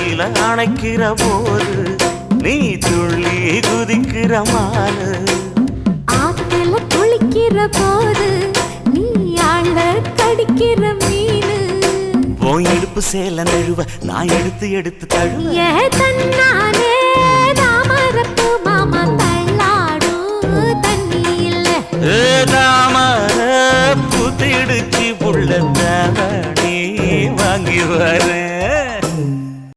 தண்ணியில அணைக்கிற போது நீ துள்ளி குதிக்கிற மானு. ஆத்துல குளிக்கிற போது நீ ஆள கடிக்கிற மீனு. உன் இடுப்பு சேல நழுவ நான் எடுத்து எடுத்து தழுவ. ஏ தன்னானே தாமரப்பு மாமா தள்ளாடும் தண்ணி இல்ல. தாமர புத்திடுச்சு புள்ள தாவணி வாங்கி வரேன்.